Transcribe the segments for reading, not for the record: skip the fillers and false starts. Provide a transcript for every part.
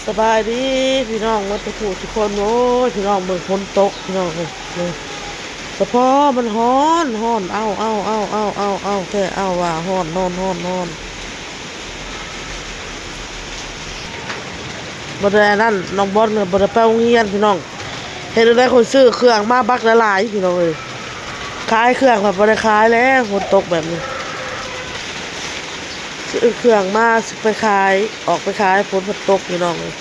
สบายดีพี่น้องมันตะผูทุกคนโอ้ยพี่น้องเบิ่งฝนตกพี่น้องเลยแต่พอมันฮ้อนเอาแค่เอาว่าฮ้อนนอนบ่ได้นั่นน้องบอลเนี่ยบ่ได้ไปโรงเรียนพี่น้องเฮ็ดได้คนซื้อเครื่องมาบักหลายๆพี่น้องเอ้ยขายเครื่องแบบบ่ได้ขายแล้วฝนตกแบบนี้ซื้อเครื่องมาไปขายออกไปขายฝนตกพี่น้องเอ้ย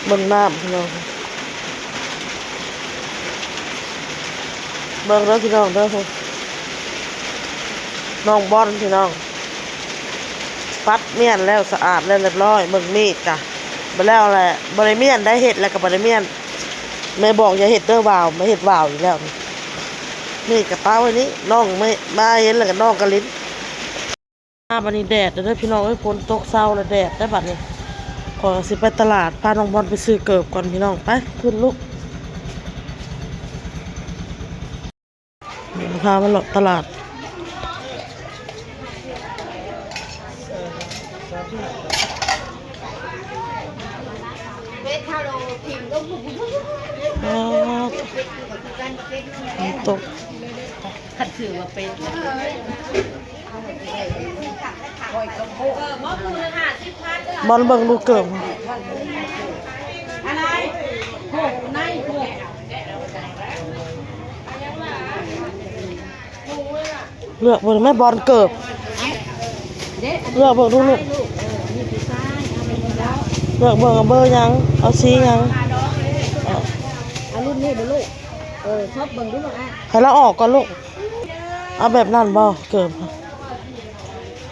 เบิ่งน้ำพี่น้องเบิ่งแล้วพี่น้องเด้อน้องบอลพี่น้องปัดเมียนแล้วสะอาดแล้วเรียบร้อยเบิ่งมีดจ้ะบ่แล้วแหละบ่ได้เมียนได้เห็ดแล้วก็บ่ได้เมียนแม่บอกอย่าเห็ดเด้อว่าวไม่เห็ดว่าวอีกแล้วนี่กระเป๋าไว้นี้น้องไม่มาเห็นแล้วก็น้องกะลิ้นบัดนี้แดดเด้อพี่น้องเอ้ยฝนตกเช้าแล้วแดดได้บัดนี้ขอสิไปตลาดพาน้องบอลไปซื้อเกิบก่อนพี่น้องไปขึ้นลูกพามาเลาะตลาดตกขัดถือว่าเป็นบอลเบิ่งลูกเกิบอะไรโขกในโขกเลือกเบิ่งแม่บอลเกิบเลือกเบิ่งลูกเลือกเบิ่งเบอร์ยังเอาสียังเอารุ่นนี้ดูลูกชอบเบิ่งดูลูกอ่ะให้เราออกก่อนลูกเอาแบบนั้นบ่เกิบ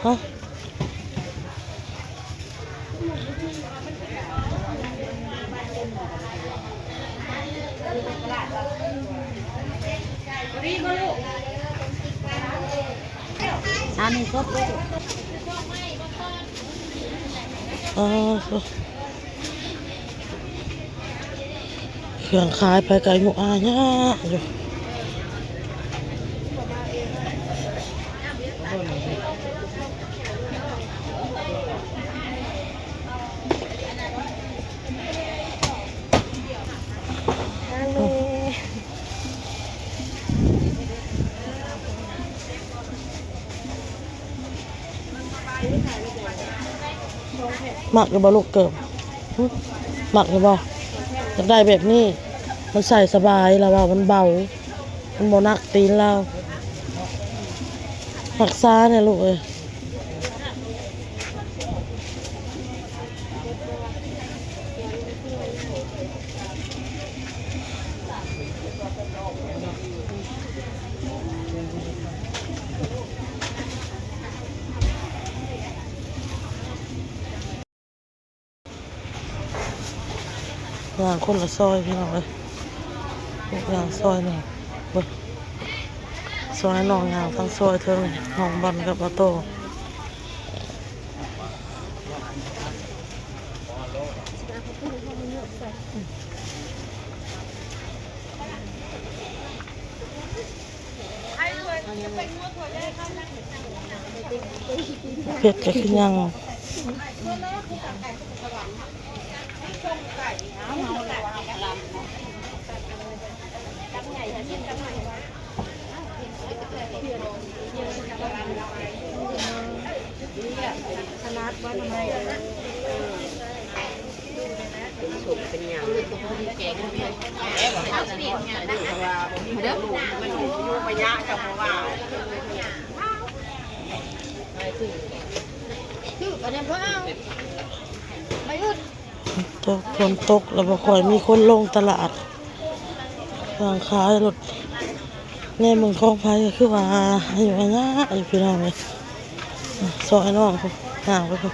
ฮะอันนี้ครบเลยเครื่องขายไปไกลหมู่อาเนี่ยอยู่หมักหรือบ่ลูกเกิบหมักหรือบ่จะได้แบบนี้มันใส่สบายแล้วว่ามันเบามันบ่หนักตีนเราหมักซ่าเนี่ยลูกเอ้ยอย่างคนละซอยพี่น้องเลยอย่างซอยหนึ่งซอยน้องอย่างทั้งซอยเทิงน้องบอลกับอาโต้เผ็ดจะขึ้นยังขนาดว่าทำไมสุกเป็นอย่างแกงเนี่ยเอาเปลี่ยนงานได้เด้อมันอยู่ไปยะกับว่าคืออันนี้เพิ่งเอาไม่หยุดฝนตกแล้วบ่ค่อยมีคนลงตลาดทางขายรถแน่เมืองคลองไผ่ก็คือว่าอยู่อันนี้อยู่พี่น้องเลยซอยน้องเขาห่างไปเขา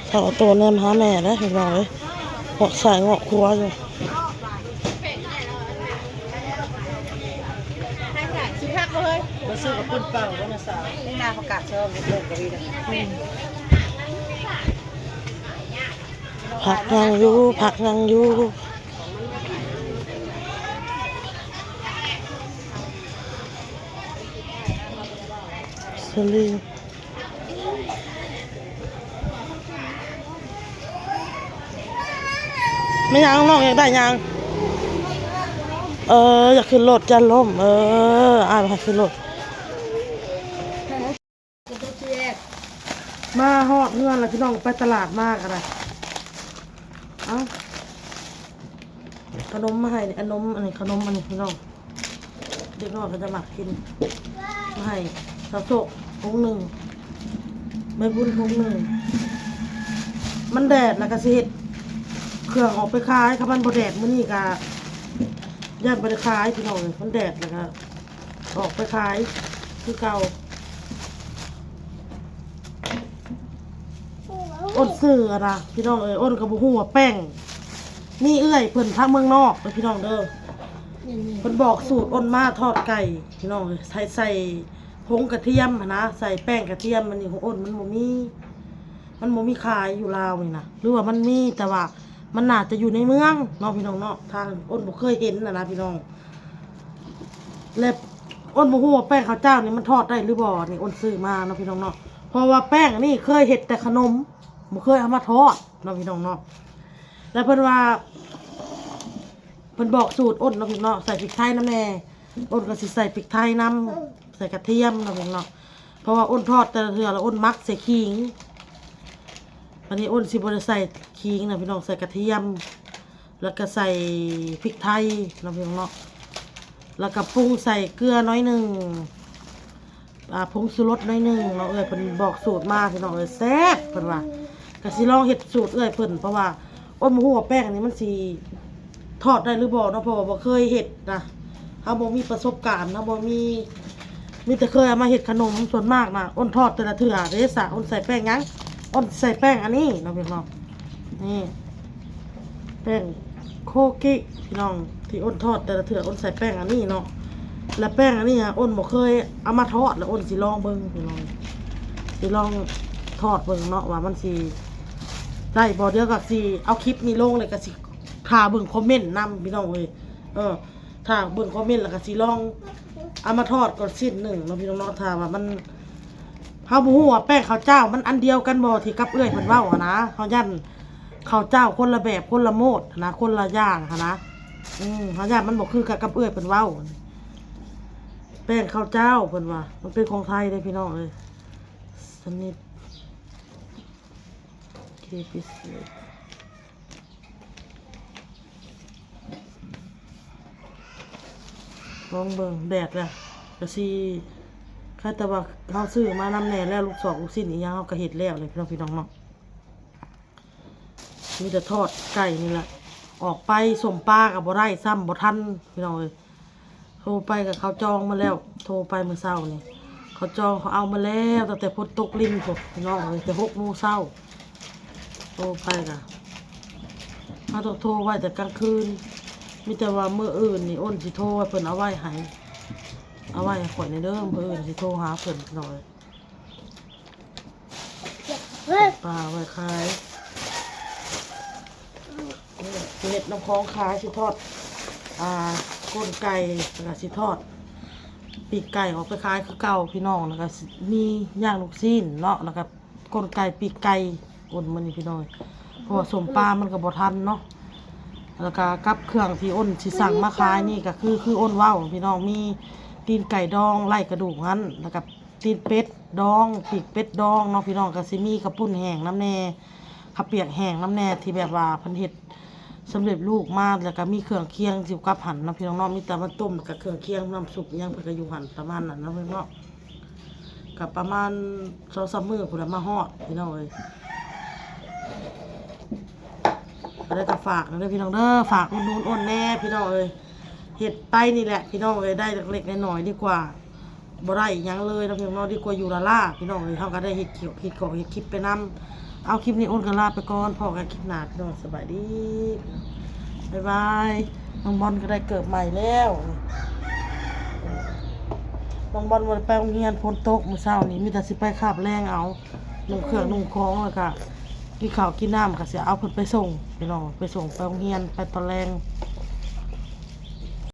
ถ้าเอาตัวแนมหาแม่ได้พี่น้องเลยหอกใส่หอกครัวอยู่ชิพักเลยมาซื้อกับคุณเป่าวันน่ะสาวนี่นาประกาศเชิญเลิกกับวีนะผักยังอยู่ สลิงไม่ยังน้องอยากได้ยังอยากขึ้นรถจะล้มอ่านมาขึ้นรถมาฮอดเงื่อนแล้วพี่น้องไปตลาดมากอะไรเอ้าขนมมาให้ขนมอันนี้ขนมอันนี้พี่น้องเด็กน้อยก็จะหมักกินมาให้สาวโศกถุงหนึ่งไม่บุญถุงหนึ่งมันแดดแล้วก็สิเฮ็ดเครื่องออกไปขายครับมันบ่แดดมื้อนี้ก็ย่านบ่ได้ขายพี่น้องเลยมันแดดแล้วก็ออกไปขายคือเก่าอ้นซื้ออะนะพี่น้องอ้นก็บ่ฮู้ว่าแป้งนี่เอื้อยเพิ่นทางเมืองนอกเด้อพี่น้องเด้อเพิ่นบอกสูตรอ้นมาทอดไก่พี่น้องใส่ผงกระเทียมนะใส่แป้งกระเทียมมันนี่ของอ้นมันบ่มีขายอยู่ลาวนี่นะหรือว่ามันมีแต่ว่ามันน่าจะอยู่ในเมืองเนาะพี่น้องเนาะทางอ้นบ่เคยเห็นนะพี่น้องแล้วอ้นบ่ฮู้ว่าแป้งข้าวเจ้านี่มันทอดได้หรือบ่นี่อ้นซื้อมาเนาะพี่น้องเนาะเพราะว่าแป้งนี่เคยเฮ็ดแต่ขนมบ่เคยเอามาทอดเนาะพี่น้องเนาะแล้วเพิ่นว่าเพิ่นบอกสูตรอ้นเนาะพี่น้องใส่พริกไทยน้ำแน่อ้นก็สิใส่พริกไทยน้ำใส่กระเทียมเนาะพี่น้องเนาะเพราะว่าอ้นทอดแต่ละเทื่อแล้วอ้นมักใส่ขิงวันนี้อ้นสิบ่ได้ใส่ขิงนะพี่น้องใส่กระเทียมแล้วก็ใส่พริกไทยเนาะพี่น้องเนาะแล้วก็ปรุงใส่เกลือน้อยหนึ่งผงชูรสน้อยหนึ่งเนาะเพิ่นบอกสูตรมาพี่น้องแซ่บเพิ่นว่าก็สิลองเฮ็ดสูตรเพิ่นเพราะว่าอ้นบ่ฮู้ว่าแป้งอันนี้มันสิทอดได้หรือบ่เนาะเพราะว่าบ่เคยเฮ็ดนะเฮาบ่มีประสบการณ์เฮาบ่มีแต่เคยเอามาเฮ็ดขนมส่วนมากนะอ้นทอดแต่ละเทื่อเด้ซะอ้นใส่แป้งหยังอ้นใส่แป้งอันนี้เนาะพี่น้องนี่แป้งโคกิพี่น้องที่อ้นทอดแต่ละเทื่ออ้นใส่แป้งอันนี้เนาะแล้วแป้งอันนี้อ้นบ่เคยเอามาทอดแล้วอ้นสิลองเบิ่งพี่น้องสิลองทอดเบิ่งเนาะว่ามันสิได้บ่เดี๋ยวก็สิเอาคลิปนี้ลงเลยก็สิถ้าเบิ่งคอมเมนต์นำพี่น้องเอ้ยถ้าเบิ่งคอมเมนต์แล้วก็สิลองเอามาทอดก่อนชิ้นหนึ่งเนาะพี่น้องเนาะถ้าว่ามันเฮาบ่ฮู้ว่าแป้งข้าวเจ้ามันอันเดียวกันบ่ที่กับเอื้อยเพิ่นเว้านะเฮายันข้าวเจ้าคนละแบบคนละโมดนะคนละอย่างนะเฮายันมันบ่คือกับเอื้อยเพิ่นเว้าแป้งข้าวเจ้าเพิ่นว่ามันเป็นของไทยเด้พี่น้องเอ้ยสนิทเคปิสลองเบิ่งแดดล่ะก็สิค่าแต่ว่าเฮาซื้อมานำแน่แล้วลูกศอกลูกชิ้นอีหยังเฮาก็เฮ็ดแล้วเลยพี่น้องเนาะมีแต่ทอดไก่นี่แหละออกไปส่งปลาก็บ่ได้ซ้ำบ่ทันพี่น้องเอ้ยโทรไปกับเขาจองมาแล้วโทรไปมื้อเช้านี่เขาจองเขาเอามาแล้วตั้งแต่ฝนตกลิ้นพุ่นพี่น้องเอ้ยแต่6 โมงเช้าโทรไปก็เฮาต้องโทรไว้แต่กลางคืนมีแต่ว่ามื้ออื่นนี่อ้นสิโทรให้เพิ่นเอาไว้ให้ข่อยในเด้อมื้ออื่นสิโทรหาเพิ่นหน่อยปลาไว้ขายสิเฮ็ดน้ำของขายสิทอดก้นไก่แล้วก็สิทอดปีกไก่ออกไปขายคือเก่าพี่น้องแล้วก็มีย่างลูกชิ้นเนาะแล้วก็ก้นไก่ปีกไก่อ้นมื้อนี้พี่น้องเพราะว่าสมปลามันก็บ่ทันเนาะแล้วก็กับเครื่องที่อ้นสิสั่งมาขายนี่ก็คืออ้นเว้าพี่น้องมีตีนไก่ดองไล่กระดูกหั่นแล้วก็ตีนเป็ดดองปีกเป็ดดองเนาะพี่น้องก็สิมีกระปุ้นแห้งน้ำแน่ข้าวเปียกแห้งน้ำแน่ที่แบบว่าเพิ่นเฮ็ดสำเร็จรูปมาแล้วก็มีเครื่องเคียงสิกับหั่นเนาะพี่น้องเนาะมีแต่มันต้มกับเครื่องเคียงน้ำซุปยังเพิ่นก็อยู่หั่นประมาณนั้นเนาะพี่น้องเนาะก็ประมาณ2-3 มื้อพุ่นละมาฮอดพี่น้องเอ้ยก็ได้แต่ฝากนะพี่น้องเด้อฝากอุ่นๆอ้นแน่พี่น้องเอ้ยเฮ็ดไปนี่แหละพี่น้องเอ้ยได้เล็กๆน้อยๆดีกว่าบ่ได้หยังเลยนะพี่น้องเนาะดีกว่าอยู่ละล่าพี่น้องเอ้ยเฮาก็ได้เฮ็ดคลิปไปนำเอาคลิปนี้อ้นก็ลาไปก่อนพอกันคลิปหน้าพี่น้องสบายดีบ๊ายบายน้องบอลก็ได้เกิดใหม่แล้วน้องบอลบ่ได้ไปโรงเรียนฝนตกมื้อเช้านี้มีแต่สิไปคาบแรงเอานุ่งเครื่องนุ่งของแล้วก็กินข้าวกินน้ำก็สิเอาเพิ่นไปส่งพี่น้องไปส่งไปโรงเรียนไปตอนแรง